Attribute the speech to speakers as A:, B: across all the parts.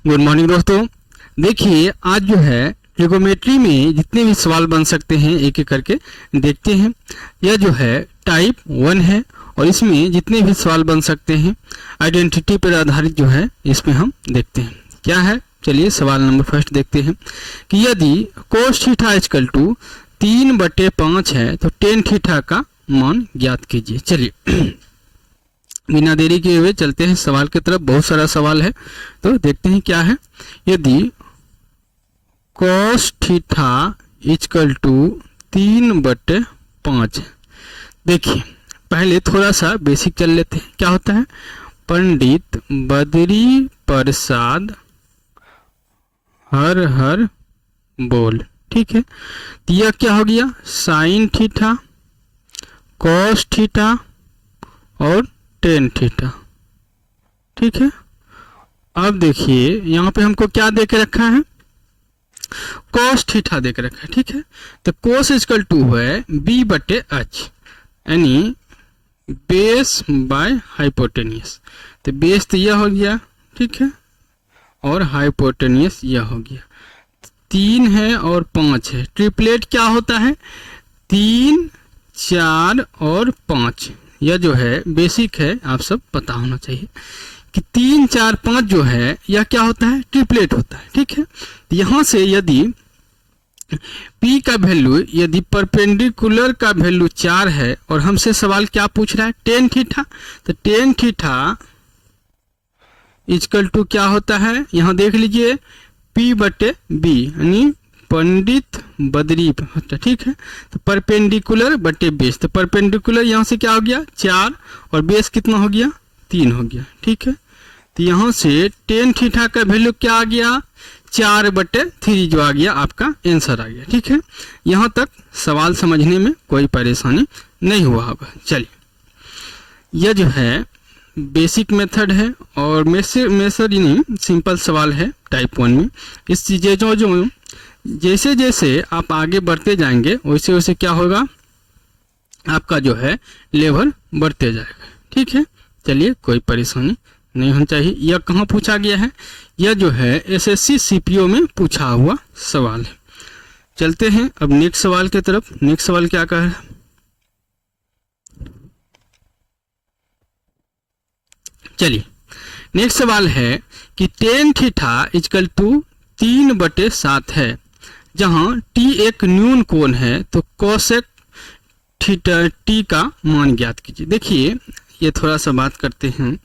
A: Good morning दोस्तों। देखिए आज जो है ट्रिगोमेट्री में जितने भी सवाल बन सकते हैं एक एक करके देखते हैं। यह जो है टाइप 1 है और इसमें जितने भी सवाल बन सकते हैं आइडेंटिटी पर आधारित जो है इसमें हम देखते हैं क्या है। चलिए सवाल नंबर फर्स्ट देखते हैं कि यदि कोस थीटा इक्वल टू 3/5 है तो टेन थीटा का मान ज्ञात कीजिए। चलिए बिना देरी किए हुए चलते हैं सवाल की तरफ। बहुत सारा सवाल है तो देखते हैं क्या है। यदि cos थीटा इक्वल टू 3/5, देखिए पहले थोड़ा सा बेसिक चल लेते हैं। क्या होता है, पंडित बद्री प्रसाद हर हर बोल, ठीक है। तो यह क्या हो गया, साइन थीटा cos थीटा और टेन थीटा, ठीक है। अब देखिए यहाँ पे हमको क्या दे के रखा है, cos थीटा दे के रखा है, ठीक है। तो cos इक्वल टू है b/h यानी बेस बाय हाइपोटेनियस। तो बेस तो यह हो गया, ठीक है, और हाइपोटेनियस यह हो गया। 3 है और 5 है, ट्रिपलेट क्या होता है 3, 4 और 5। यह जो है बेसिक है, आप सब पता होना चाहिए कि 3, 4, 5 जो है यह क्या होता है, ट्रिपलेट होता है, ठीक है। यहाँ से यदि P का वैल्यू, यदि परपेंडिकुलर का वैल्यू 4 है और हमसे सवाल क्या पूछ रहा है, टेन थीटा, तो टेन थीटा इक्वल टू क्या होता है, यहाँ देख लीजिए P/B यानी पंडित बद्री होता है, ठीक है। तो परपेंडिकुलर बटे बेस, तो परपेंडिकुलर यहाँ से क्या हो गया 4 और बेस कितना हो गया 3 हो गया, ठीक है। तो यहाँ से टेन थीटा का वैल्यू क्या आ गया 4/3 जो आ गया, आपका आंसर आ गया, ठीक है। यहाँ तक सवाल समझने में कोई परेशानी नहीं हुआ होगा। चलिए यह जो है बेसिक मेथड है और मेथड नहीं, सिंपल सवाल है टाइप 1 में। इस चीज़ें जो जैसे जैसे आप आगे बढ़ते जाएंगे वैसे वैसे क्या होगा, आपका जो है लेवल बढ़ते जाएगा, ठीक है। चलिए कोई परेशानी नहीं होनी चाहिए। यह कहाँ पूछा गया है, यह जो है एसएससी सीपीओ में पूछा हुआ सवाल है। चलते हैं अब नेक्स्ट सवाल की तरफ। नेक्स्ट सवाल क्या कह रहा है, चलिए नेक्स्ट सवाल है कि टेन थीटा इक्वल टू 3/7 है, जहां t एक न्यून कोण है तो कोसेक थीटा t का मान ज्ञात कीजिए। देखिए ये थोड़ा सा बात करते हैं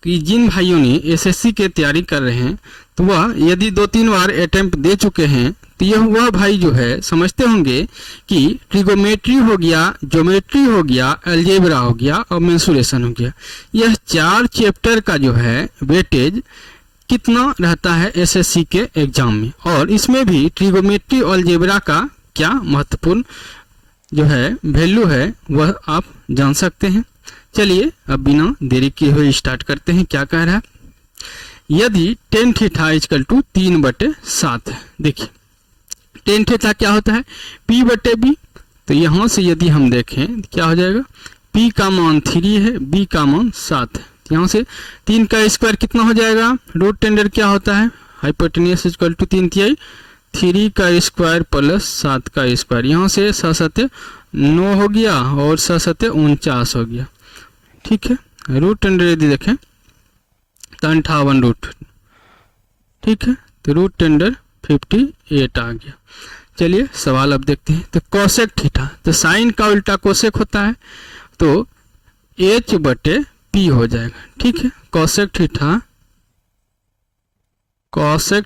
A: कि जिन भाइयों ने एसएससी के तैयारी कर रहे हैं तो वह यदि 2-3 बार अटेम्प्ट दे चुके हैं तो यह वह भाई जो है समझते होंगे कि ट्रिगोमेट्री हो गया, ज्योमेट्री हो गया, अलजेब्रा हो गया और मेंसुरेशन हो गया। यह 4 चैप्टर का जो है वेटेज कितना रहता है एसएससी के एग्जाम में, और इसमें भी ट्रिगोमेट्री और अलजेब्रा का क्या महत्वपूर्ण जो है वैल्यू है वह आप जान सकते हैं। चलिए अब बिना देरी किए हुए स्टार्ट करते हैं। क्या कह रहा है, यदि टेन थीटा इक्वल टू 3/7 है। देखिए टेन थीटा क्या होता है P/B, तो यहाँ से यदि हम देखें क्या हो जाएगा, P का मान 3 है, B का मान 7 है। यहाँ से 3 का स्क्वायर कितना हो जाएगा, रूट टेंडर क्या होता है, हाइपोटेनियस इक्वल टू 3/3, 3 का स्क्वायर प्लस 7 का स्क्वायर। यहाँ से 7×7 9 हो गया और 7×7 49 हो गया, ठीक है। रूट टेंडर यदि देखें तो 58 रूट, ठीक है। तो रूट टेंडर 58 आ गया। चलिए सवाल अब देखते हैं। तो कोसेक थीटा, तो साइन का उल्टा कोसेक होता है तो H/P हो जाएगा, ठीक है। Cosec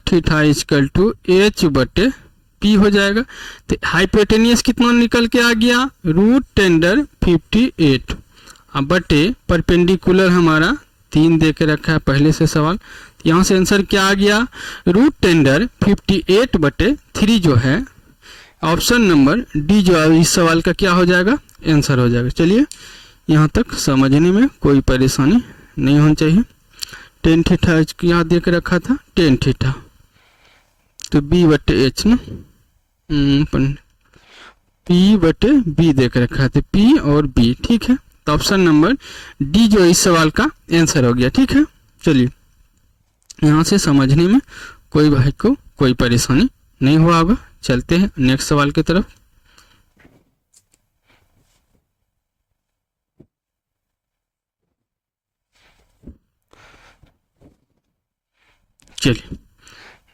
A: theta equal to H/P हो जाएगा। तो हाइपोटेनियस कितना निकल के आ गया, रूट टेंडर 58 अब बटे परपेंडिकुलर हमारा 3 दे के रखा है पहले से सवाल। यहाँ से आंसर क्या आ गया, रूट टेंडर 58/3 जो है ऑप्शन नंबर डी जो है इस सवाल का क्या हो जाएगा, आंसर हो जाएगा। चलिए यहाँ तक समझने में कोई परेशानी नहीं होनी चाहिए। टेन थीटा यहाँ दे के रखा था टेन थीटा, तो B/H ना, P/B दे के रखा था, P और B, ठीक है। तो ऑप्शन नंबर डी जो इस सवाल का आंसर हो गया, ठीक है। चलिए यहाँ से समझने में कोई भाई को कोई परेशानी नहीं हुआ होगा। चलते हैं नेक्स्ट सवाल की तरफ। चलिए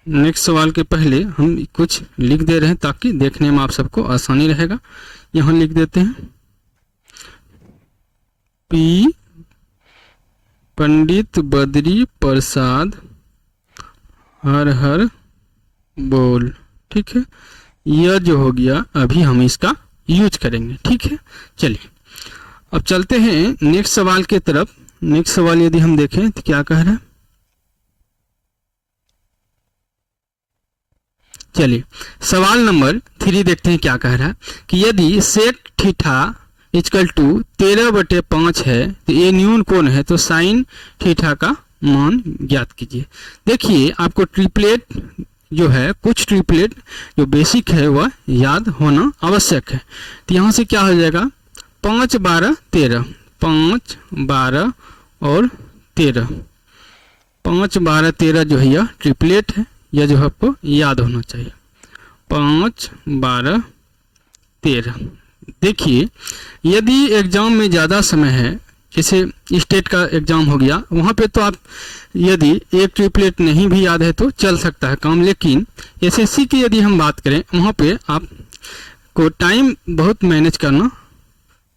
A: नेक्स्ट सवाल के पहले हम कुछ लिख दे रहे हैं ताकि देखने में आप सबको आसानी रहेगा। यहाँ लिख देते हैं पी पंडित बद्री प्रसाद हर हर बोल। ठीक है, यह जो हो गया अभी हम इसका यूज करेंगे। ठीक है, चलिए अब चलते हैं नेक्स्ट सवाल की तरफ। नेक्स्ट सवाल यदि हम देखें तो क्या कह रहा है, चलिए सवाल नंबर 3 देखते हैं क्या कह रहा है कि यदि सेक थीटा इक्वल टू 13/5 है तो ये न्यून कोण है, तो साइन थीटा का मान ज्ञात कीजिए। देखिए आपको ट्रिपलेट जो है, कुछ ट्रिपलेट जो बेसिक है वह याद होना आवश्यक है। तो यहाँ से क्या हो जाएगा 5 12 13, 5 12 और 13, 5 12 13 जो है यह ट्रिपलेट है, यह जो आपको याद होना चाहिए 5 12 13। देखिए यदि एग्जाम में ज़्यादा समय है, जैसे स्टेट का एग्जाम हो गया, वहाँ पे तो आप यदि एक ट्रिपलेट नहीं भी याद है तो चल सकता है काम, लेकिन एसएससी की यदि हम बात करें वहाँ पे आपको टाइम बहुत मैनेज करना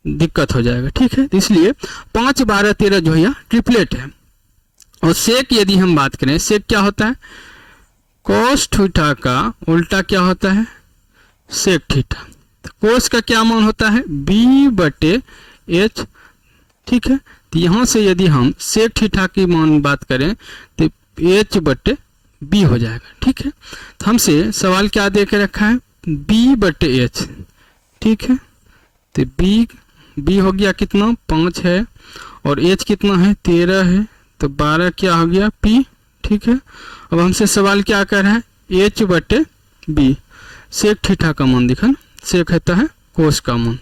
A: दिक्कत हो जाएगा। ठीक है, इसलिए 5 12 13 जो है यह ट्रिपलेट है। और सेक यदि हम बात करें, सेक क्या होता है, कोस थीटा का उल्टा क्या होता है, सेक थीटा। तो कोस का क्या मान होता है b/h। ठीक है, तो यहाँ से यदि हम सेक थीटा की मान बात करें तो h/b हो जाएगा। ठीक है, तो हमसे सवाल क्या दे के रखा है b/h। ठीक है, तो b हो गया कितना 5 है और h कितना है 13 है, तो 12 क्या हो गया p। ठीक है, अब हमसे सवाल क्या कर रहा है h/b, सेक थीटा का मान दिखा, सेक होता है कोस का मान,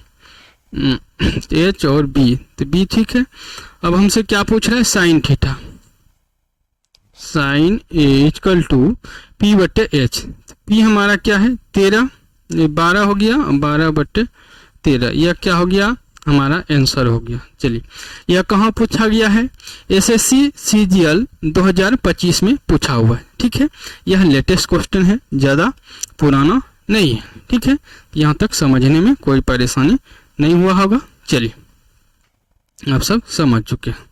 A: h और b, तो b। ठीक है, अब हमसे क्या पूछ रहा है sine theta, sine a equal to p/h। p हमारा क्या है 13, 12 हो गया, 12/13, यह क्या हो गया हमारा आंसर हो गया। चलिए यह कहाँ पूछा गया है, एसएससी सीजीएल 2025 में पूछा हुआ है। ठीक है, यह लेटेस्ट क्वेश्चन है, ज़्यादा पुराना नहीं है। ठीक है, यहाँ तक समझने में कोई परेशानी नहीं हुआ होगा। चलिए आप सब समझ चुके हैं।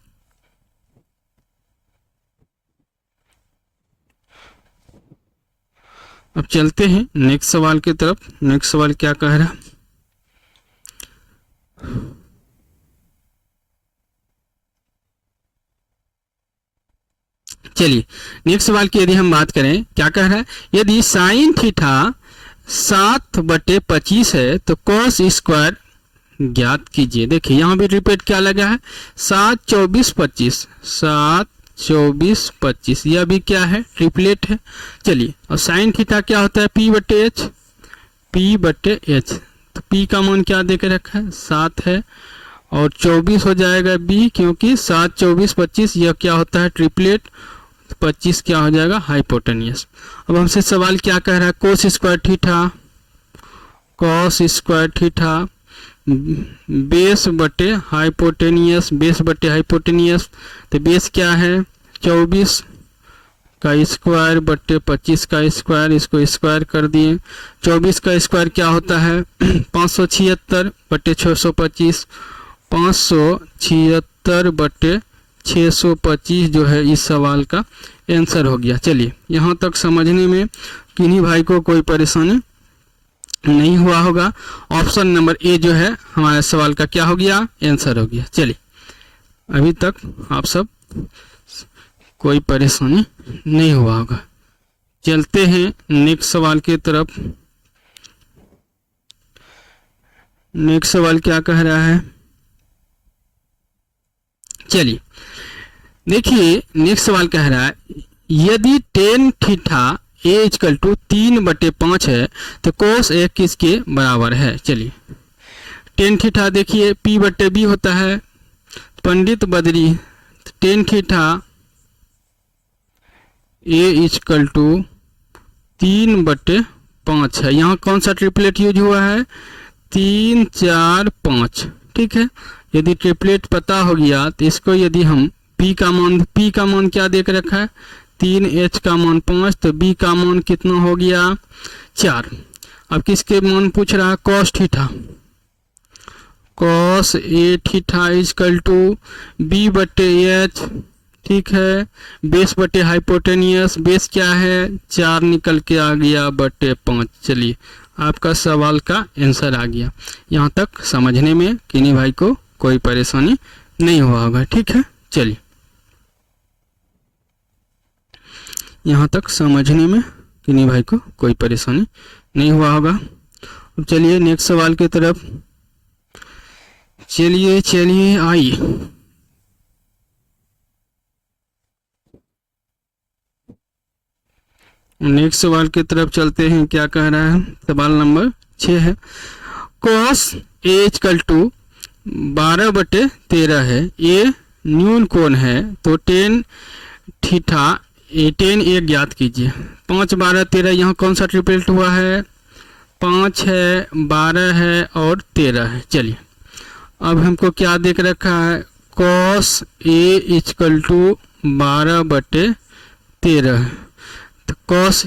A: अब चलते हैं नेक्स्ट सवाल की तरफ। नेक्स्ट सवाल क्या कह रहा है, चलिए नेक्स्ट सवाल की यदि हम बात करें, क्या कह रहा है, यदि साइन थीटा 7/25 है तो कॉस स्क्वायर ज्ञात कीजिए। देखिए यहाँ भी रिपीट क्या लगा है 7 24 25, 7 24 25, यह भी क्या है ट्रिपलेट है। चलिए और साइन थीटा क्या होता है p/h, p/h। तो p का मान क्या देकर रखा है 7 है और 24 हो जाएगा b, क्योंकि 7 24 25 यह क्या होता है ट्रिपलेट, 25 क्या हो जाएगा हाइपोटेनियस। अब हमसे सवाल क्या कह रहा है cos square theta, cos square theta base बटे हाइपोटेनियस, बेस बटे हाइपोटेनियस। तो बेस क्या है 24 का स्क्वायर बटे 25 का स्क्वायर, इसको स्क्वायर कर दिए। 24 का स्क्वायर क्या होता है 576 बटे 625, 576 बटे 625 जो है इस सवाल का आंसर हो गया। चलिए यहाँ तक समझने में किन्हीं भाई को कोई परेशानी नहीं हुआ होगा। ऑप्शन नंबर ए जो है हमारे सवाल का क्या हो गया आंसर हो गया। चलिए अभी तक आप सब कोई परेशानी नहीं हुआ होगा। चलते हैं नेक्स्ट सवाल की तरफ। नेक्स्ट सवाल क्या कह रहा है, चलिए देखिए नेक्स्ट सवाल कह रहा है यदि tan theta A equal to 3/5 है तो कोस ए किसके बराबर है। चलिए टेन थीटा देखिए p/b होता है, पंडित बद्री tan theta A equal to 3/5 है। यहाँ कौन सा ट्रिपलेट यूज हुआ है? 3 4 5। ठीक है, यदि ट्रिपलेट पता हो गया तो इसको यदि हम p का मान क्या देख रखा है? 3, h का मान 5, तो b का मान कितना हो गया? 4। अब किसके मान पूछ रहा है? cos theta. cos a theta equal to b/h। ठीक है, बेस बटे हाइपोटेनियस, बेस क्या है? 4 निकल के आ गया बटे 5। चलिए, आपका सवाल का आंसर आ गया। यहाँ तक समझने में किन्हीं भाई को कोई परेशानी नहीं हुआ होगा। ठीक है, चलिए, यहाँ तक समझने में किन्हीं भाई को कोई परेशानी नहीं हुआ होगा। अब चलिए नेक्स्ट सवाल की तरफ चलिए आइए। नेक्स्ट सवाल की तरफ चलते हैं। क्या कह रहा है? सवाल नंबर 6 है। cos a इक्वल टू 12/13 है। a न्यून कोण है, तो tan थीटा tan a ज्ञात कीजिए। 5 12 13, यहाँ कौन सा ट्रिपलेट हुआ है? 5 है, 12 है और 13 है। चलिए, अब हमको क्या देख रखा है? cos a equal to 12/13। तो cos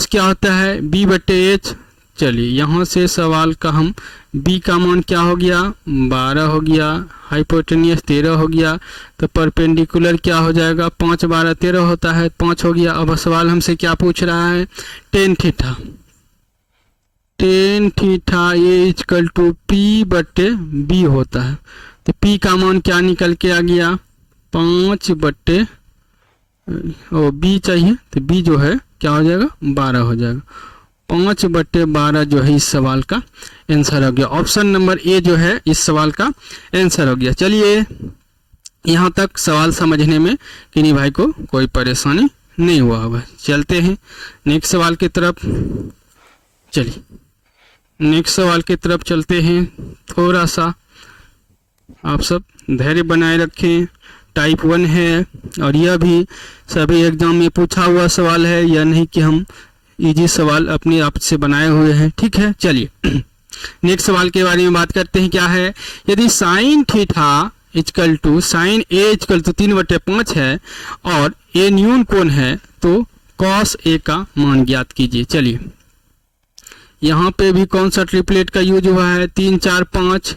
A: क्या होता है? b/h। चलिए, यहाँ से सवाल का हम b का मान क्या हो गया? 12 हो गया, हाइपोटेनियस 13 हो गया, तो परपेंडिकुलर क्या हो जाएगा? 5 12 13 होता है, 5 हो गया। अब सवाल हमसे क्या पूछ रहा है? tan theta a equal to p/b होता है। तो p का मान क्या निकल के आ गया? 5/, b चाहिए, तो b जो है क्या हो जाएगा? 12 हो जाएगा। 5/12 जो है इस सवाल का आंसर हो गया। ऑप्शन नंबर ए जो है इस सवाल का आंसर हो गया। चलिए, यहाँ तक सवाल समझने में किन्हीं भाई को कोई परेशानी नहीं हुआ होगा। चलते हैं नेक्स्ट सवाल की तरफ। चलिए, नेक्स्ट सवाल की तरफ चलते हैं। थोड़ा सा आप सब धैर्य बनाए रखें। टाइप 1 है और यह भी सभी एग्जाम में पूछा हुआ सवाल है, यह नहीं कि हम इजी सवाल अपने आप से बनाए हुए हैं। ठीक है, चलिए नेक्स्ट सवाल के बारे में बात करते हैं। क्या है? यदि sine theta equal to sine A equal to 3/5 है और ए न्यून कोण है, तो cos a का मान ज्ञात कीजिए। चलिए, यहाँ पे भी कौन सा ट्रिपलेट का यूज हुआ है? 3 4 5,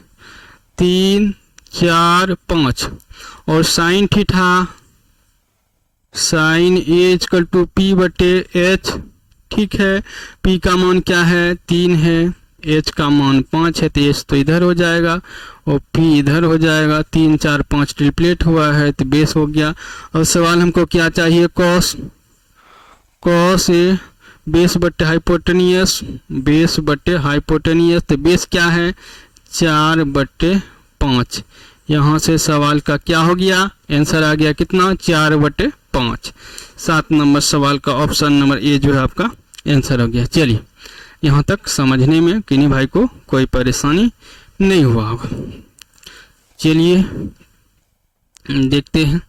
A: 3 4 5। और sine theta sine A equal to p/h। ठीक है, p का मान क्या है? 3 है, h का मान 5 है, तो h तो इधर हो जाएगा और p इधर हो जाएगा। 3 4 5 ट्रिपलेट हुआ है, तो बेस हो गया। और सवाल हमको क्या चाहिए? cos a बेस बटे हाइपोटेनियस, तो बेस क्या है? 4/5। यहाँ से सवाल का क्या हो गया? आंसर आ गया कितना? 4/5। 7 नंबर सवाल का ऑप्शन नंबर ए जो है आपका आंसर हो गया। चलिए, यहाँ तक समझने में किन्हीं भाई को कोई परेशानी नहीं हुआ होगा। चलिए देखते हैं,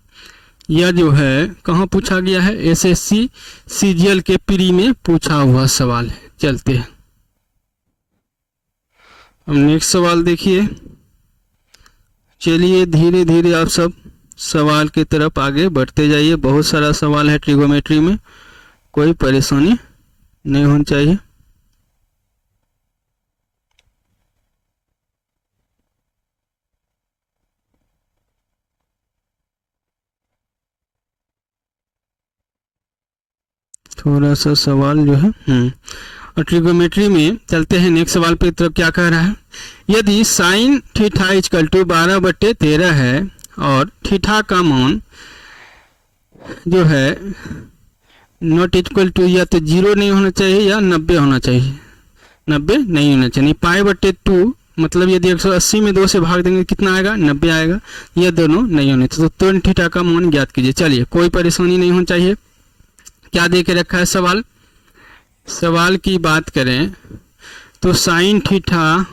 A: यह जो है कहाँ पूछा गया है? एसएससी सीजीएल के प्री में पूछा हुआ सवाल है। चलते हैं, अब नेक्स्ट सवाल देखिए। चलिए, धीरे धीरे आप सब सवाल की तरफ आगे बढ़ते जाइए। बहुत सारा सवाल है ट्रिगोमेट्री में, कोई परेशानी नहीं होनी चाहिए। थोड़ा सा सवाल जो है और ट्रिगोमेट्री में चलते हैं। नेक्स्ट सवाल पे तरफ क्या कह रहा है? यदि साइन थीटा इक्वल टू 12/13 है और थीटा का मान जो है नॉट इक्वल टू या तो 0 नहीं होना चाहिए या 90 होना चाहिए। 90 नहीं होना चाहिए। π/2 मतलब यदि 180 में 2 से भाग देंगे कितना आएगा? 90 आएगा। यह दोनों नहीं होने चाहिए, तो tan थीटा का मान ज्ञात कीजिए। चलिए, कोई परेशानी नहीं होनी चाहिए। क्या दे के रखा है सवाल की बात करें तो साइन थीटा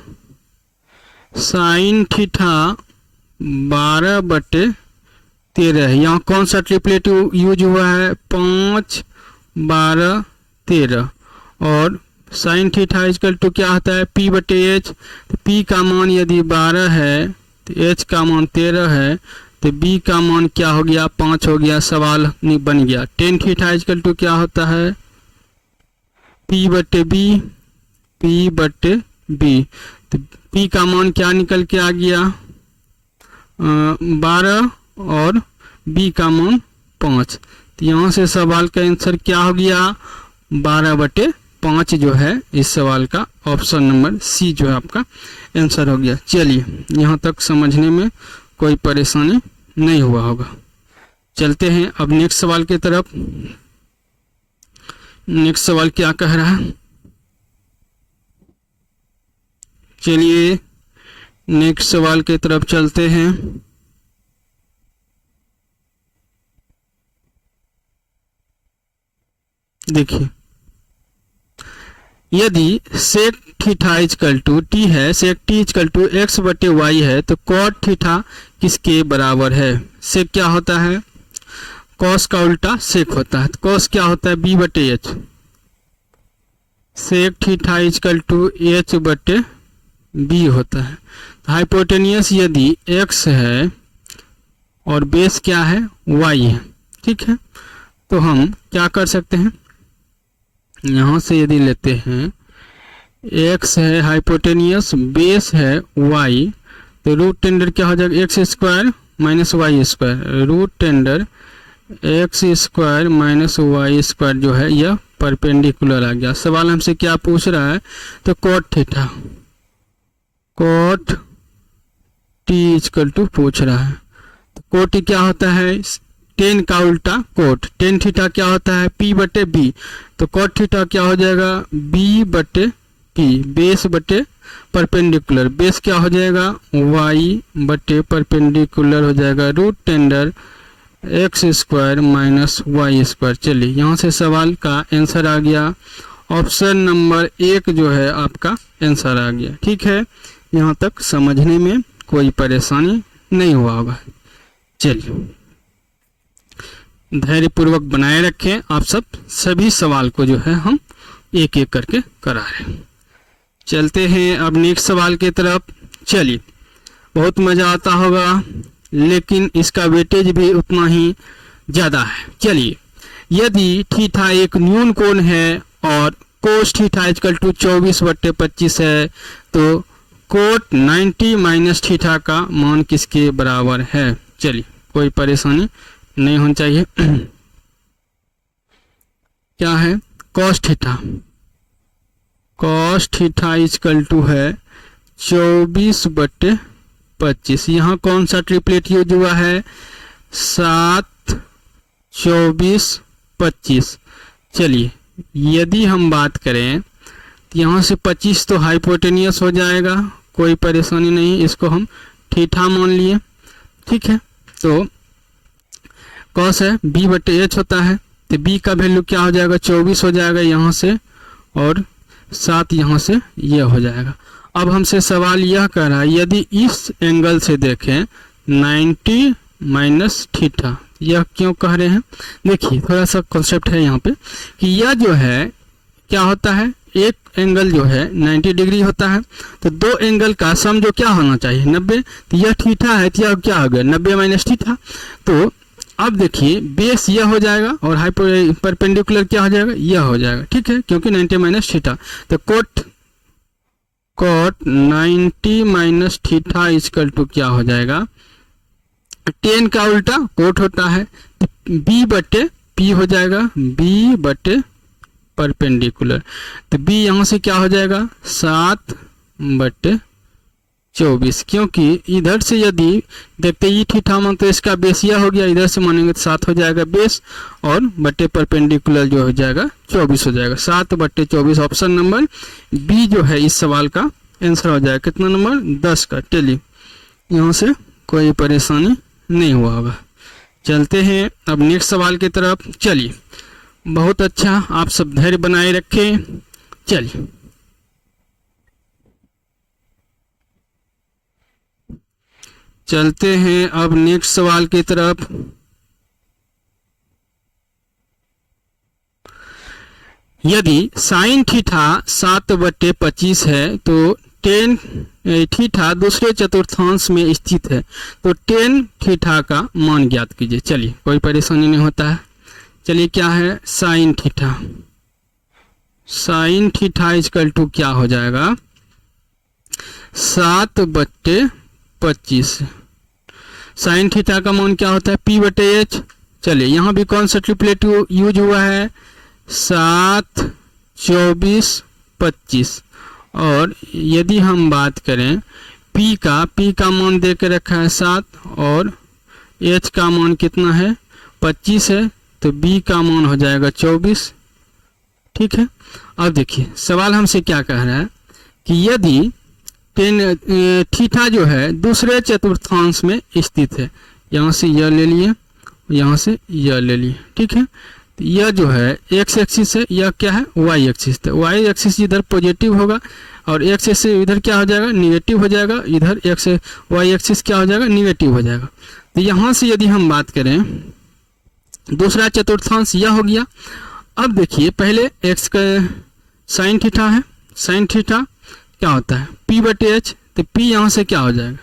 A: 12/13 13 है। यहाँ कौन सा ट्रिपलेट यूज हुआ है? 5, 12, 13। और साइन थीटा इक्वल टू क्या होता है? P बटे H। तो P का मान यदि 12 है तो H का मान 13 है, तो B का मान क्या हो गया? 5 हो गया। सवाल बन गया। टेन थीटा इक्वल टू क्या होता है? P बटे B, P बटे B। तो P का मान क्या निकल के आ गया? 12 और B का मान 5। तो यहाँ से सवाल का आंसर क्या हो गया? 12/5 जो है इस सवाल का ऑप्शन नंबर सी जो है आपका आंसर हो गया। चलिए, यहाँ तक समझने में कोई परेशानी नहीं हुआ होगा। चलते हैं अब नेक्स्ट सवाल की तरफ। नेक्स्ट सवाल क्या कह रहा है? चलिए नेक्स्ट सवाल की तरफ चलते हैं। देखिए, यदि sec theta equal to T है, sec T equal to X बटे वाई है, तो कॉट थीटा किसके बराबर है? सेक क्या होता है? कॉस का उल्टा सेक होता है। तो कॉस क्या होता है? बी बटे H. Sec theta equal to H बटे बी होता है। हाइपोटेनियस यदि एक्स है और बेस क्या है? वाई है। ठीक है, तो हम क्या कर सकते हैं? यहाँ से यदि लेते हैं, x है हाइपोटेनियस, बेस है y, तो रूट टेंडर क्या हो जाएगा? X square minus Y square. Root under X square minus Y square जो है यह परपेंडिकुलर आ गया। सवाल हमसे क्या पूछ रहा है? तो cot theta, cot T equal to पूछ रहा है। तो कोट टी क्या होता है? टेन का उल्टा कोट। टेन थीटा क्या होता है? P बटे B। तो कॉट थीटा क्या हो जाएगा? B बटे P। बेस बटे परपेंडिकुलर, बेस क्या हो जाएगा? Y बटे परपेंडिकुलर हो जाएगा root under X square minus Y square. चलिए, यहाँ से सवाल का आंसर आ गया। ऑप्शन नंबर 1 जो है आपका आंसर आ गया। ठीक है, यहाँ तक समझने में कोई परेशानी नहीं हुआ होगा। चलिए, धैर्यपूर्वक बनाए रखें। आप सभी सवाल को जो है हम एक एक करके करा रहे हैं। चलते हैं अब नेक्स्ट सवाल की तरफ। चलिए, बहुत मज़ा आता होगा, लेकिन इसका वेटेज भी उतना ही ज़्यादा है। चलिए, यदि थीटा एक न्यून कोण है और कोस थीटा इक्वल टू 24/25 है, तो कोट 90 माइनस थीटा का मान किसके बराबर है? चलिए, कोई परेशानी नहीं होनी चाहिए। क्या है? Cos theta, cos theta equal to है 24/25। यहाँ कौन सा ट्रिपलेट यूज हुआ है? 7, 24, 25। चलिए, यदि हम बात करें तो यहाँ से 25 तो हाइपोटेनियस हो जाएगा, कोई परेशानी नहीं, इसको हम थीटा मान लिए। ठीक है, तो कॉस है B बटे एच होता है, तो B का वैल्यू क्या हो जाएगा? 24 हो जाएगा यहाँ से, और 7 यहाँ से यह हो जाएगा। अब हमसे सवाल यह कर रहा है, यदि इस एंगल से देखें 90 माइनस थीटा, यह क्यों कह रहे हैं? देखिए, थोड़ा सा कॉन्सेप्ट है यहाँ पे कि यह जो है क्या होता है, एक एंगल जो है 90 डिग्री होता है, तो दो एंगल का सम जो क्या होना चाहिए? 90। तो यह थीटा है, तो यह क्या हो गया? 90 माइनस थीटा। तो अब देखिए, बेस यह हो जाएगा और परपेंडिकुलर क्या हो जाएगा? यह हो जाएगा। ठीक है, क्योंकि 90 माइनस थीटा, तो cot 90 minus theta equal to क्या हो जाएगा? 10 का उल्टा कोट होता है, तो B बटे P हो जाएगा, B बटे परपेंडिकुलर। तो B यहाँ से क्या हो जाएगा? 7/24। क्योंकि इधर से यदि देखते ही थीटा मान, तो इसका बेस यह हो गया, इधर से मानेंगे तो 7 हो जाएगा बेस, और बटे परपेंडिकुलर जो हो जाएगा 24 हो जाएगा। 7/24 ऑप्शन नंबर B जो है इस सवाल का आंसर हो जाएगा। कितना नंबर? 10 का। चलिए, यहाँ से कोई परेशानी नहीं हुआ होगा। चलते हैं अब नेक्स्ट सवाल की तरफ। चलिए, बहुत अच्छा, आप सब धैर्य बनाए रखें। चलिए, चलते हैं अब नेक्स्ट सवाल की तरफ। यदि साइन थीटा 7/25 है तो टेन थीटा दूसरे चतुर्थांश में स्थित है, तो टेन थीटा का मान ज्ञात कीजिए। चलिए, कोई परेशानी नहीं होता है। चलिए, क्या है sine theta? Sine theta equal to क्या हो जाएगा? 7/25। साइन थीटा का मान क्या होता है? P/H। चलिए, यहाँ भी कौन सा ट्रिपलेट यूज हुआ है? 7, 24, 25। और यदि हम बात करें P का मान दे के रखा है 7 और H का मान कितना है? 25 है, तो B का मान हो जाएगा 24। ठीक है। अब देखिए सवाल हमसे क्या कह रहा है कि यदि टेन थीटा जो है दूसरे चतुर्थांश में स्थित है, यहाँ से यह ले लिए, यहाँ से यह ले लिए। ठीक है। तो यह जो है एक्स एक्सिस है, यह क्या है? Y axis. तो वाई एक्सिस इधर पॉजिटिव होगा और एक्स एक्सिस इधर क्या हो जाएगा? निगेटिव हो जाएगा। इधर एक्स वाई एक्सिस क्या हो जाएगा? निगेटिव हो जाएगा। तो यहाँ से यदि हम बात करें दूसरा चतुर्थांश यह हो गया। अब देखिए पहले एक्स का साइन थीटा है, साइन थीटा क्या होता है? P/H। तो P यहाँ से क्या हो जाएगा?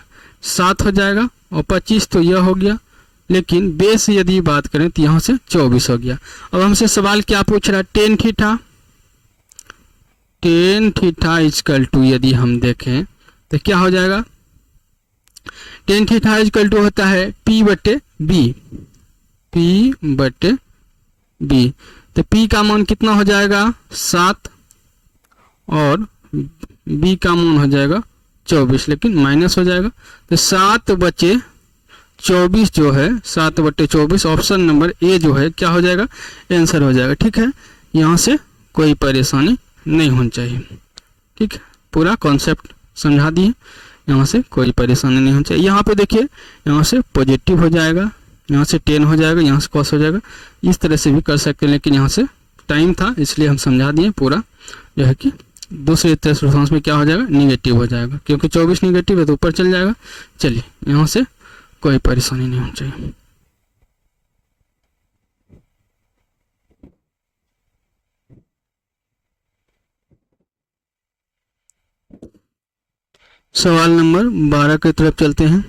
A: 7 हो जाएगा और 25 तो यह हो गया, लेकिन बेस यदि बात करें तो यहाँ से 24 हो गया। अब हमसे सवाल क्या पूछ रहा है? Tan theta. Tan theta equal to यदि हम देखें तो क्या हो जाएगा? टेन थीटा इक्वल टू होता है P/B। P/B। तो P का मान कितना हो जाएगा? 7 और B का मान हो जाएगा 24, लेकिन माइनस हो जाएगा। तो 7/24 जो है 7/24 ऑप्शन नंबर ए जो है क्या हो जाएगा? आंसर हो जाएगा। ठीक है। यहाँ से कोई परेशानी नहीं होनी चाहिए। ठीक है, पूरा कॉन्सेप्ट समझा दिए, यहाँ से कोई परेशानी नहीं होनी चाहिए। यहाँ पे देखिए, यहाँ से पॉजिटिव हो जाएगा, यहाँ से 10 हो जाएगा, यहाँ से कॉस हो जाएगा। इस तरह से भी कर सकते हैं, लेकिन यहाँ से टाइम था इसलिए हम समझा दिए। पूरा जो है कि दूसरे चतुर्थांश में क्या हो जाएगा? निगेटिव हो जाएगा, क्योंकि 24 निगेटिव है तो ऊपर चल जाएगा। चलिए, यहाँ से कोई परेशानी नहीं होनी चाहिए। सवाल नंबर 12 की तरफ चलते हैं।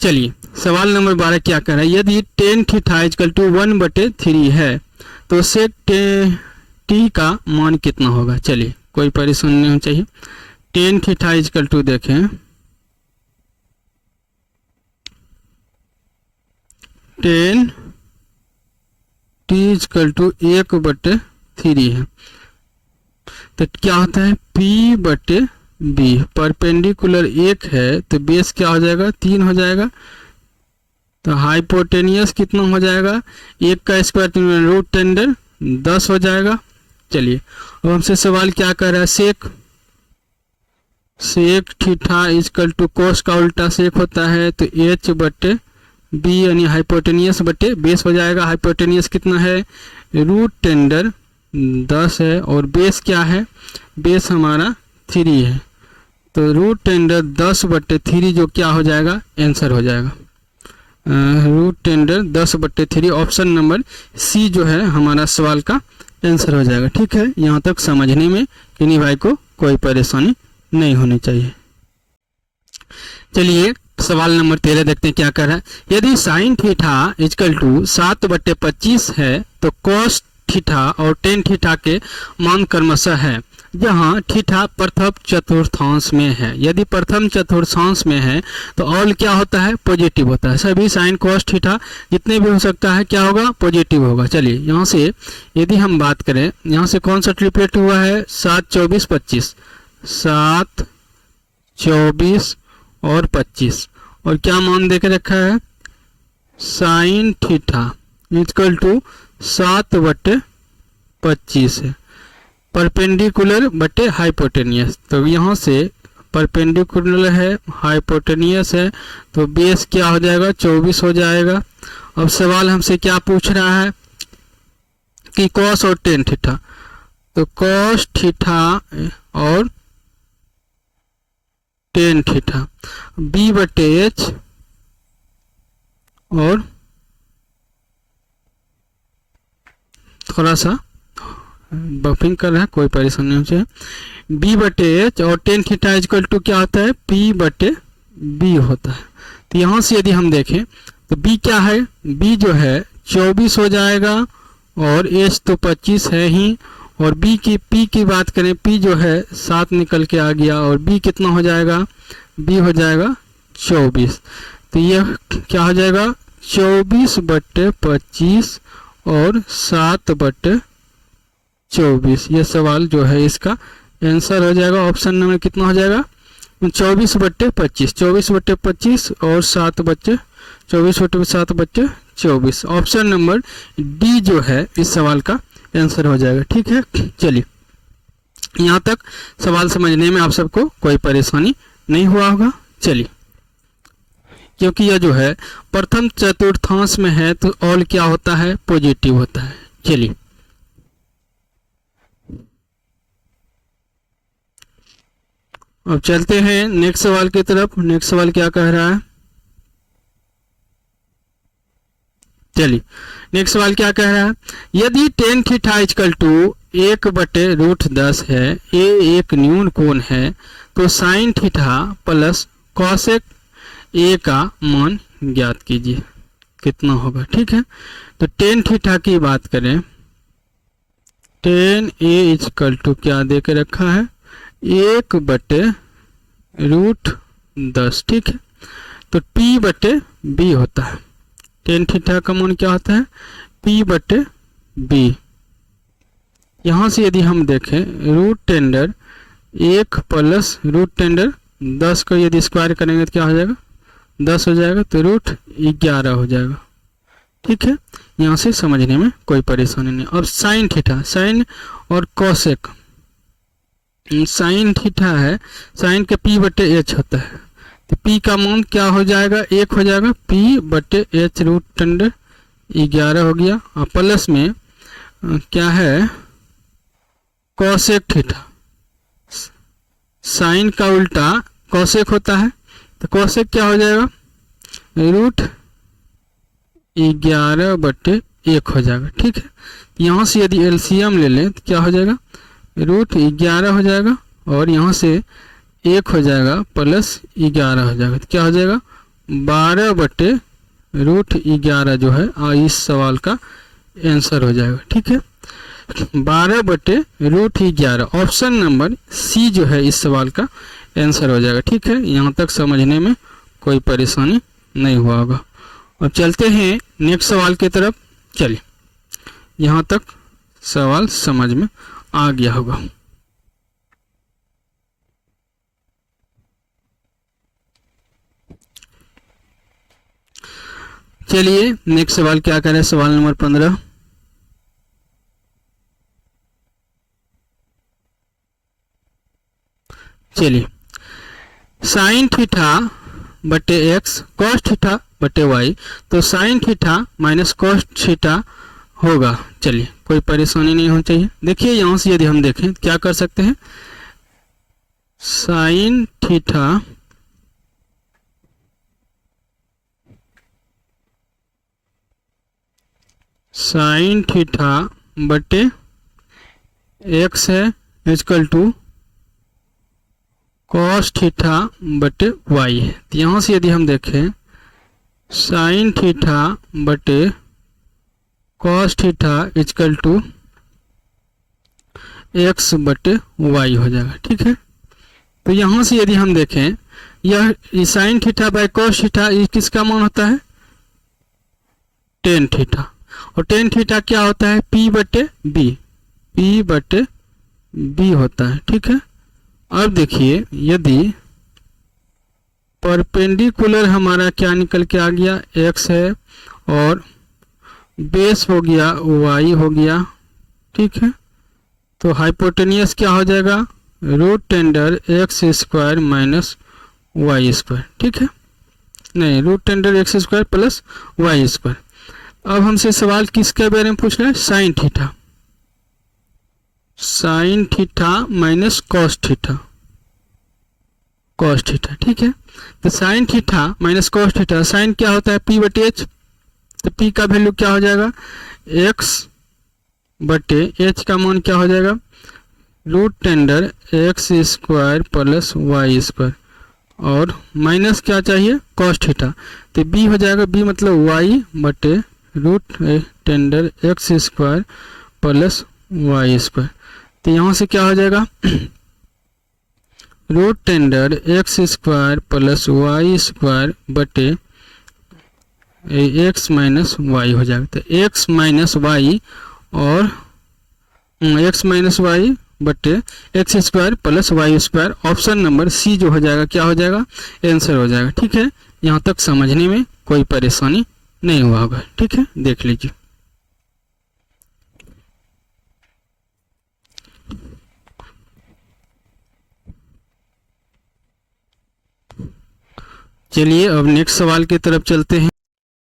A: चलिए, सवाल नंबर 12 क्या कह रहा है? यदि टेन थीटा इक्वल टू 1/3 है तो सेक टी का मान कितना होगा? चलिए, कोई परेशानी नहीं होनी चाहिए। टेन थीटा इक्वल टू देखें, टेन टी इक्वल टू 1/3 है, तो क्या होता है? P/B। परपेंडिकुलर 1 है तो बेस क्या हो जाएगा? 3 हो जाएगा। तो हाइपोटेनियस कितना हो जाएगा? 1 का स्क्वायर √10 10 हो जाएगा। चलिए, अब हमसे सवाल क्या कर रहा है? सेक थीटा इक्वल टू कोस का उल्टा सेक होता है, तो H/B यानी हाइपोटेनियस बटे बेस हो जाएगा। हाइपोटेनियस कितना है? √10 10 है और बेस क्या है? बेस हमारा 3 है, तो √10 10/3 जो क्या हो जाएगा? आंसर हो जाएगा। √10 10/3 ऑप्शन नंबर सी जो है हमारा सवाल का आंसर हो जाएगा। ठीक है, यहाँ तक समझने में किन्हीं भाई को कोई परेशानी नहीं होनी चाहिए। चलिए, सवाल नंबर 13 देखते हैं क्या कर रहा है। यदि साइन थीटा इक्वल टू 7/25 है तो कॉस थीटा और टेन थीटा के मान क्रमशः है, जहां थीटा प्रथम चतुर्थांश में है। यदि प्रथम चतुर्थांश में है तो ऑल क्या होता है? पॉजिटिव होता है। सभी साइन कॉस थीटा जितने भी हो सकता है क्या होगा? पॉजिटिव होगा। चलिए, यहाँ से यदि हम बात करें, यहाँ से कौन सा ट्रिपलेट हुआ है? 7, 24, 25। 7, 24 और 25 और क्या मान देकर रखा है? साइन थीटा इक्वल टू 7/25 है, परपेंडिकुलर बटे हाइपोटेनियस। तो यहाँ से परपेंडिकुलर है, हाइपोटेनियस है, तो बेस क्या हो जाएगा? 24 हो जाएगा। अब सवाल हमसे क्या पूछ रहा है कि कॉस और टेन थीटा, तो कॉस थीटा और टेन थीटा, बी बटे एच और थोड़ा सा बफिंग कर रहा है, कोई परेशानी नहीं चाहिए, बी बटे एच और टेन थीटा इक्वल टू क्या होता है, पी बटे बी होता है। तो यहाँ से यदि हम देखें तो बी क्या है, बी जो है 24 हो जाएगा और एच तो 25 है ही, और बी की पी की बात करें, पी जो है 7 निकल के आ गया और बी कितना हो जाएगा, बी हो जाएगा 24। तो यह क्या हो जाएगा 24 बटे 25 और 7 बटे 24। ये सवाल जो है इसका आंसर हो जाएगा ऑप्शन नंबर कितना हो जाएगा 24 बटे 25, 24 बटे 25 और 7 बटे 24 बटे 7 बटे 24। ऑप्शन नंबर डी जो है इस सवाल का आंसर हो जाएगा। ठीक है, चलिए यहाँ तक सवाल समझने में आप सबको कोई परेशानी नहीं हुआ होगा। चलिए, क्योंकि यह जो है प्रथम चतुर्थांश में है तो ऑल क्या होता है, पॉजिटिव होता है। चलिए अब चलते हैं नेक्स्ट सवाल की तरफ। नेक्स्ट सवाल क्या कह रहा है, चलिए नेक्स्ट सवाल क्या कह रहा है, यदि टेन थीटा इक्वल टू 1/√10 है, ए एक न्यून कोण है, तो साइन थीटा प्लस कॉसेक ए का मान ज्ञात कीजिए, कितना होगा। ठीक है, तो टेन थीटा की बात करें, टेन ए इक्वल टू क्या दे के रखा है, 1/√10। ठीक है, तो P बटे B होता है, टेन थीटा का मान क्या होता है, P बटे B। यहाँ से यदि हम देखें root under 1 plus root under 10 को यदि स्क्वायर करेंगे तो क्या हो जाएगा, 10 हो जाएगा, तो √11 हो जाएगा। ठीक है, यहाँ से समझने में कोई परेशानी नहीं। अब साइन थीटा, साइन और कॉसेक, साइन थीटा है, साइन का P बटे H होता है, तो P का मान क्या हो जाएगा, 1 हो जाएगा, P बटे H रूट टेंडर 11 हो गया, और प्लस में क्या है कॉसेक थीटा, साइन का उल्टा कॉसेक होता है, तो कॉसेक क्या हो जाएगा, √11/1 हो जाएगा। ठीक है, यहाँ से यदि एलसीएम ले लें तो क्या हो जाएगा, √11 हो जाएगा और यहाँ से 1 हो जाएगा प्लस 11 हो जाएगा, तो क्या हो जाएगा 12/√11 जो है इस सवाल का आंसर हो जाएगा। ठीक है, 12/√11 ऑप्शन नंबर सी जो है इस सवाल का आंसर हो जाएगा। ठीक है, यहाँ तक समझने में कोई परेशानी नहीं हुआ होगा। अब चलते हैं नेक्स्ट सवाल की तरफ। चलिए, यहाँ तक सवाल समझ में आ गया होगा। चलिए नेक्स्ट सवाल क्या कह रहे हैं, सवाल नंबर 15। चलिए, साइन थीटा बटे एक्स कॉस थीटा बटे वाई, तो sine theta minus cos theta होगा। चलिए, कोई परेशानी नहीं होनी चाहिए। देखिए यहाँ से यदि हम देखें क्या कर सकते हैं, साइन थीटा बटे एक्स है इक्वल टू कॉस थीटा बटे वाई है। तो यहाँ से यदि हम देखें साइन थीटा बटे cos theta equal to X बटे वाई हो जाएगा। ठीक है, तो यहाँ से यदि हम देखें यह sine theta by cos theta किसका मान होता है, टेन थीटा, और टेन थीटा क्या होता है, P बटे B होता है। ठीक है, अब देखिए यदि परपेंडिकुलर हमारा क्या निकल के आ गया, x है और बेस हो गया y हो गया। ठीक है, तो हाइपोटेनियस क्या हो जाएगा, root tender x² minus y²। ठीक है, नहीं root tender x² plus y²। अब हमसे सवाल किसके बारे में पूछ रहे हैं, sine theta minus cos theta. Cos theta. ठीक है, तो sine theta minus cos theta, sine क्या होता है पी बटे एच, तो पी का वैल्यू क्या हो जाएगा एक्स बटे एच का मान क्या हो जाएगा root under X square plus Y square, और माइनस क्या चाहिए कॉस थीटा, तो बी हो जाएगा, बी मतलब वाई बटे root under X square plus Y square. तो यहाँ से क्या हो जाएगा root under X square plus Y square बटे एक्स माइनस वाई हो जाएगा। तो एक्स माइनस वाई और एक्स माइनस वाई बटे X square plus Y square, option number C जो हो जाएगा क्या हो जाएगा आंसर हो जाएगा। ठीक है, यहाँ तक समझने में कोई परेशानी नहीं हुआ होगा। ठीक है, देख लीजिए। चलिए अब नेक्स्ट सवाल की तरफ चलते हैं।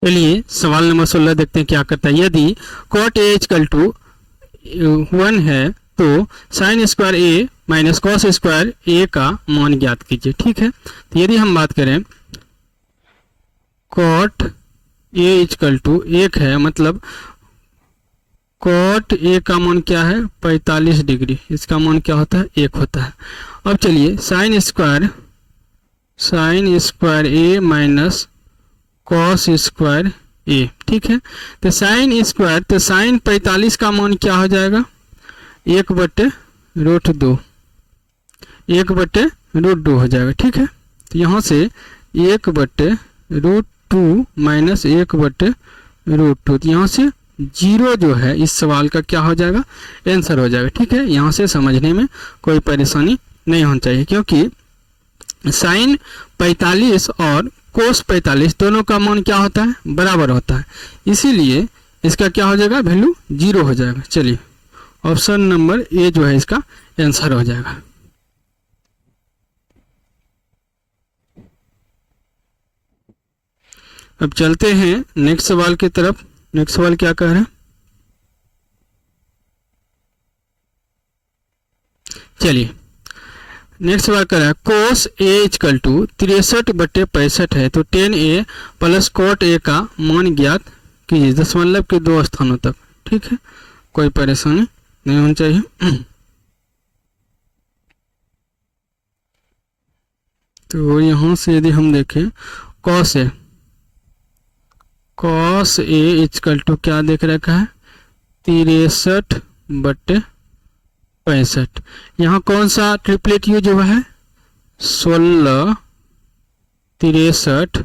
A: चलिए सवाल नंबर 16 देखते हैं क्या करता है। यदि कॉट ए इक्वल टू 1 है तो साइन स्क्वायर ए माइनस कॉस स्क्वायर ए का मान ज्ञात कीजिए। ठीक है, तो यदि हम बात करें कॉट ए इक्वल टू 1 है, मतलब कॉट ए का मान क्या है 45 डिग्री, इसका मान क्या होता है 1 होता है। अब चलिए साइन स्क्वायर ए माइनस कॉस स्क्वायर ए। ठीक है, तो साइन स्क्वायर, तो साइन 45 का मान क्या हो जाएगा 1 बटे रूट 2, 1 बटे रूट 2 हो जाएगा। ठीक है, तो यहाँ से 1 बटे रूट 2 माइनस 1 बटे रूट 2, तो यहाँ से 0 जो है इस सवाल का क्या हो जाएगा आंसर हो जाएगा। ठीक है, यहाँ से समझने में कोई परेशानी नहीं होनी चाहिए, क्योंकि साइन 45 और कोस 45 दोनों का मान क्या होता है बराबर होता है, इसीलिए इसका क्या हो जाएगा वैल्यू 0 हो जाएगा। चलिए ऑप्शन नंबर ए जो है इसका आंसर हो जाएगा। अब चलते हैं नेक्स्ट सवाल की तरफ। नेक्स्ट सवाल क्या कह रहा है, चलिए नेक्स्ट सवाल कर रहा है कोस ए इक्वल टू 63 बटे 65 है, तो 10a प्लस कॉट ए का मान ज्ञात कीजिए दशमलव के 2 स्थानों तक। ठीक है, कोई परेशानी नहीं होनी चाहिए। तो यहाँ से यदि हम देखें कॉस ए इक्वल टू क्या देख रखा है 63 बटे 65, यहाँ कौन सा ट्रिपलेट यूज हुआ है 16 63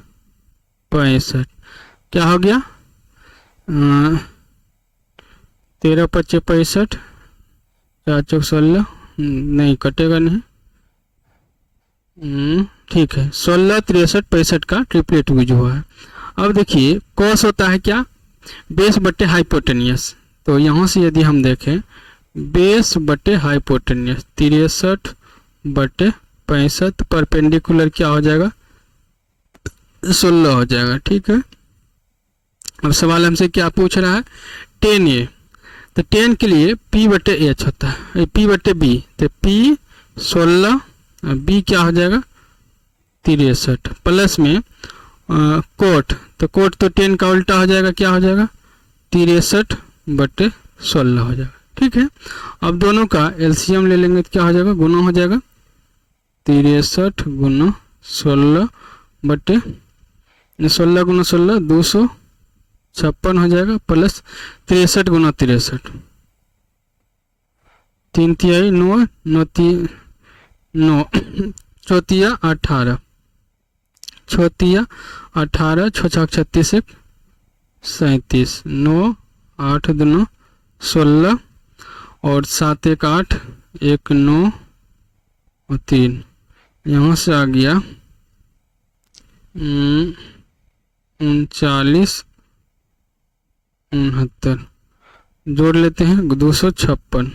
A: 65, क्या हो गया 13 25 65, 4 चौक 16, नहीं कटेगा नहीं, ठीक है 16 63 65 का ट्रिपलेट यूज हुआ है। अब देखिए कॉस होता है क्या बेस बटे हाइपोटेनियस, तो यहाँ से यदि हम देखें बेस बटे हाइपोटेनियस 63 बटे 65, परपेंडिकुलर क्या हो जाएगा 16 हो जाएगा। ठीक है, अब सवाल हमसे क्या पूछ रहा है 10a, तो 10 के लिए p बटे h होता है, p बटे b, तो p 16 b क्या हो जाएगा 63 प्लस में कोट, तो कोट तो 10 का उल्टा हो जाएगा, क्या हो जाएगा 63 बटे 16 हो जाएगा। ठीक है, अब दोनों का एलसीएम ले लेंगे तो क्या हो जाएगा गुना हो जाएगा 63 गुना 16 बटे 16 गुना 16 256 हो जाएगा, प्लस 63 गुना 63 3 तिहाई 9 9 चौथिया 18 छतिया 18 छः 36 37 9 8 2 16 और 7 1 8 1 9 और 3, यहाँ से आ गया 39 69, जोड़ लेते हैं 256,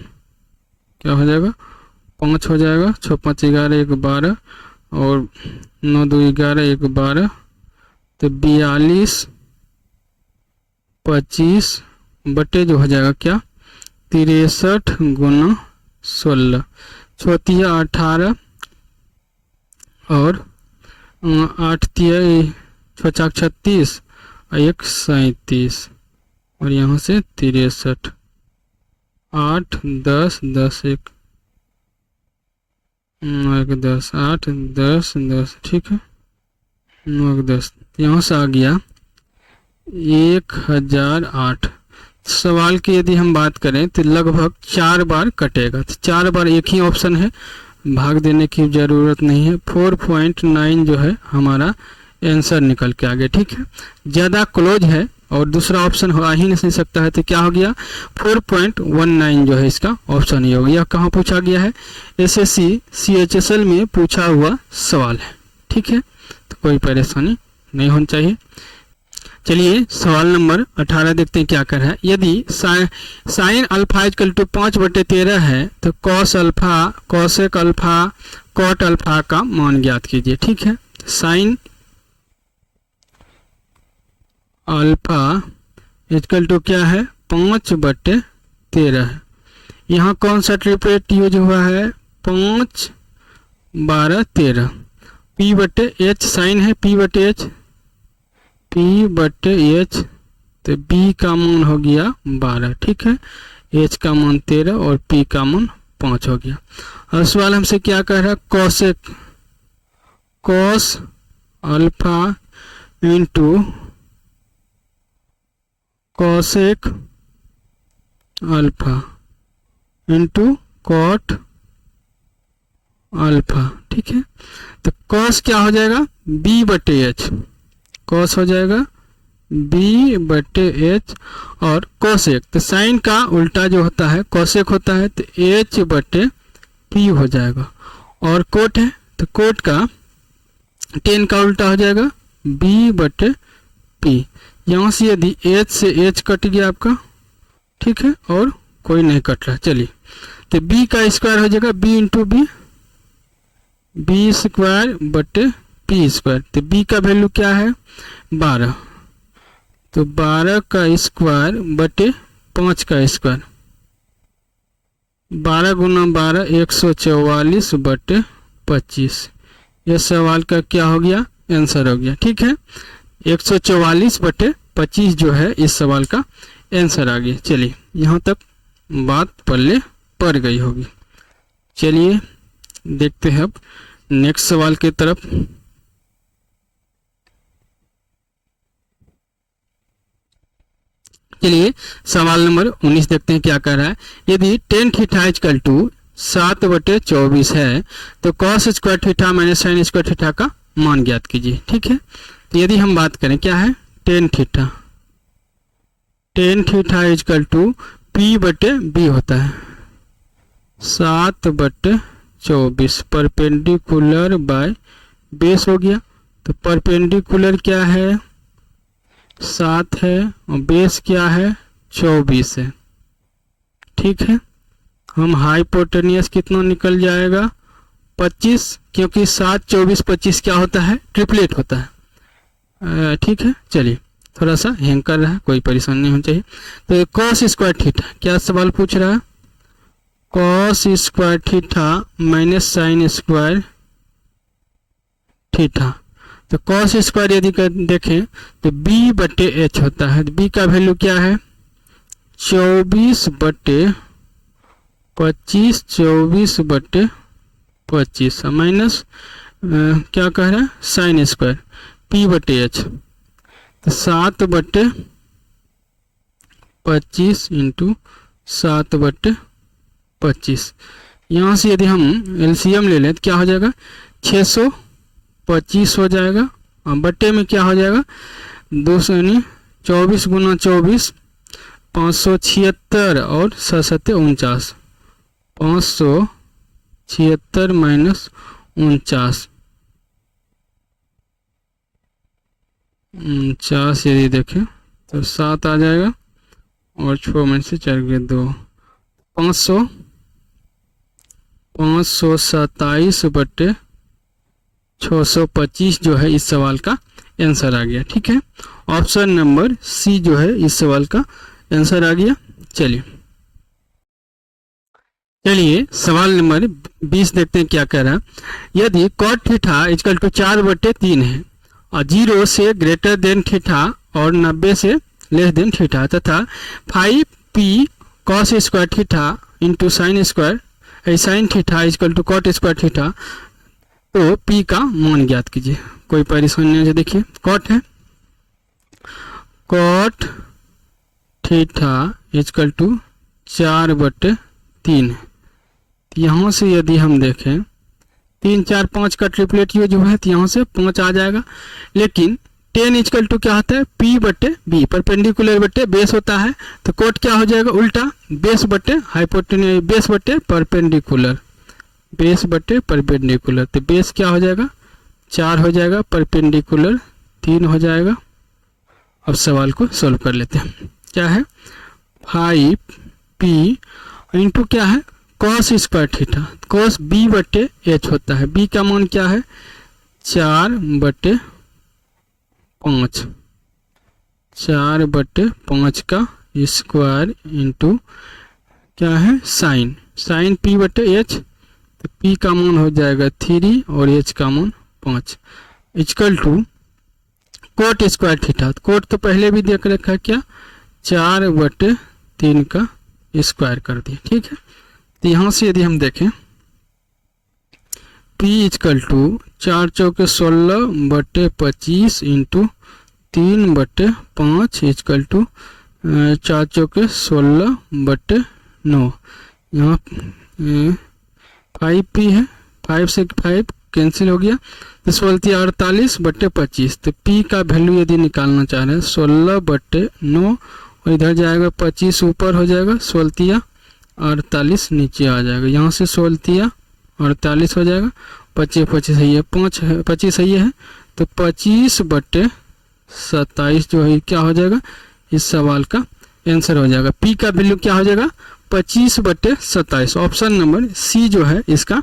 A: क्या हो जाएगा 5 हो जाएगा, 6 5 11 1 12 और 9 2 11 1 12, तो 42 25 बटे जो हो जाएगा क्या 63 गुना 16, चौथिया 18 और 8 तिया 6 36 और 1 37 और यहाँ से 63 8 10 10 1 9 1 10 8 10 10 ठीक है 9 1 10 यहाँ से आ गया 1008। सवाल की यदि हम बात करें तो लगभग 4 बार कटेगा, तो 4 बार एक ही ऑप्शन है, भाग देने की ज़रूरत नहीं है। 4.9 जो है हमारा आंसर निकल के आ गया। ठीक है, ज़्यादा क्लोज है और दूसरा ऑप्शन हो ही नहीं सकता है, तो क्या हो गया 4.19 जो है इसका ऑप्शन ही होगा। यह कहाँ पूछा गया है, SSC CHSL में पूछा हुआ सवाल है। ठीक है, तो कोई परेशानी नहीं होनी चाहिए। चलिए सवाल नंबर 18 देखते हैं क्या कर है। यदि साइन अल्फा इक्वल टू 5/13 है तो cos alpha cosec alpha cot alpha का मान ज्ञात कीजिए। ठीक है, साइन अल्फा इक्वल टू क्या है 5/13 है। यहाँ कौन सा ट्रिपलेट यूज हुआ है 5 12 13। P/H साइन है P/H P/H तो B का मान हो गया 12। ठीक है, H का मान 13 और P का मान 5 हो गया। और सवाल हमसे क्या कह रहा है cosec cos alpha into cosec alpha into cot alpha. ठीक है, तो कॉस क्या हो जाएगा B/H, कॉस हो जाएगा B/H और कोसेक तो साइन का उल्टा जो होता है कोसेक होता है तो H/P हो जाएगा। और कोट है तो कोट का टेन का उल्टा हो जाएगा B/P। यहाँ से यदि H से H कट गया आपका, ठीक है, और कोई नहीं कट रहा। चलिए तो B का स्क्वायर हो जाएगा B इंटू B, B²/P²। तो B का वैल्यू क्या है 12, तो 12 का स्क्वायर बटे 5 का स्क्वायर 12 गुना 12 144/25। यह सवाल का क्या हो गया आंसर हो गया। ठीक है, 144/25 जो है इस सवाल का आंसर आ गया। चलिए यहाँ तक बात पल्ले पड़ गई होगी। चलिए देखते हैं अब नेक्स्ट सवाल की तरफ। चलिए सवाल नंबर 19 देखते हैं क्या कह रहा है। यदि tan थीटा इक्वल टू 7/24 है तो cos square theta minus sine square theta का मान ज्ञात कीजिए। ठीक है, तो यदि हम बात करें क्या है tan theta equal to P/B होता है 7/24 परपेंडिकुलर बाय बेस हो गया। तो परपेंडिकुलर क्या है 7 है और बेस क्या है 24 है। ठीक है, हम हाइपोटेनियस कितना निकल जाएगा 25, क्योंकि 7 24 25 क्या होता है ट्रिपलेट होता है। ठीक है, चलिए थोड़ा सा हैंग कर रहा है, कोई परेशानी नहीं होनी चाहिए। तो कॉस स्क्वायर थीटा क्या सवाल पूछ रहा है cos square theta minus sine square theta. तो कॉस स्क्वायर यदि देखें तो B/H होता है। तो B का वैल्यू क्या है 24/25 24/25 माइनस क्या कह रहा है साइन स्क्वायर P/H तो 7/25 इंटू 7/25। यहाँ से यदि हम LCM ले लें तो क्या हो जाएगा 625 हो जाएगा और बट्टे में क्या हो जाएगा 200 यानी 24 गुना 24 576 और 7 49 576 माइनस 49 यदि देखें तो 7 आ जाएगा और 6 में से 4 गए 2 527/625 जो है इस सवाल का आंसर आ गया। ठीक है, ऑप्शन नंबर सी जो है इस सवाल का आंसर आ गया। चलिए चलिए सवाल नंबर 20 देखते हैं क्या कह रहा है। यदि कॉट थीटा इक्वल टू 4/3 है और 0 से ग्रेटर देन थीटा और 90 से लेस देन थीटा तथा 5p cos square theta into sine square sine theta equal to cot square theta, तो p का मान ज्ञात कीजिए। कोई परेशानी नहीं है। देखिए कॉट है, कॉट थीटा इक्वल टू 4/3 है। यहाँ से यदि हम देखें 3 4 5 का ट्रिपलेट यूज हुआ है तो यहाँ से 5 आ जाएगा। लेकिन tan इक्वल टू क्या होता है p/b, परपेंडिकुलर बटे बेस होता है, तो कोट क्या हो जाएगा उल्टा, बेस बटे हाइपोटेन्यूज, बेस बटे परपेंडिकुलर, बेस बटे परपेंडिकुलर। तो बेस क्या हो जाएगा 4 हो जाएगा, परपेंडिकुलर 3 हो जाएगा। अब सवाल को सॉल्व कर लेते हैं। क्या है 5p इंटू क्या है cos square theta, cos b/h होता है, b का मान क्या है 4/5, 4/5 का स्क्वायर इंटू क्या है साइन, साइन p/h, तो p का मान हो जाएगा 3 और h का मान 5 equal to cot square theta, cot तो पहले भी देख रखा है क्या 4/3 का स्क्वायर कर दिया। ठीक है, तो यहाँ से यदि हम देखें p इक्वल टू 4 चौके 16/25 इंटू 3/5 इक्वल टू 4 चौके 16/9, यहाँ 5p है, 5 से 5 कैंसिल हो गया, तो 16/48/25, तो p का वैल्यू यदि निकालना चाह रहे हैं 16/9 और इधर जाएगा 25 ऊपर हो जाएगा, 16/48 नीचे आ जाएगा, यहाँ से 16/48 हो जाएगा, 25 सही है, 25 सही है, तो 25/27 जो है क्या हो जाएगा इस सवाल का आंसर हो जाएगा। p का वैल्यू क्या हो जाएगा 25/27, ऑप्शन नंबर सी जो है इसका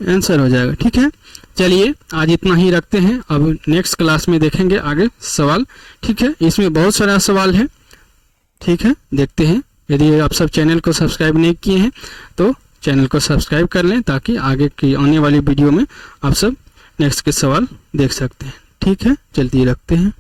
A: आंसर हो जाएगा। ठीक है, चलिए आज इतना ही रखते हैं, अब नेक्स्ट क्लास में देखेंगे आगे सवाल। ठीक है, इसमें बहुत सारा सवाल है। ठीक है, देखते हैं। यदि आप सब चैनल को सब्सक्राइब नहीं किए हैं तो चैनल को सब्सक्राइब कर लें, ताकि आगे की आने वाली वीडियो में आप सब नेक्स्ट के सवाल देख सकते हैं। ठीक है, जल्दी रखते हैं।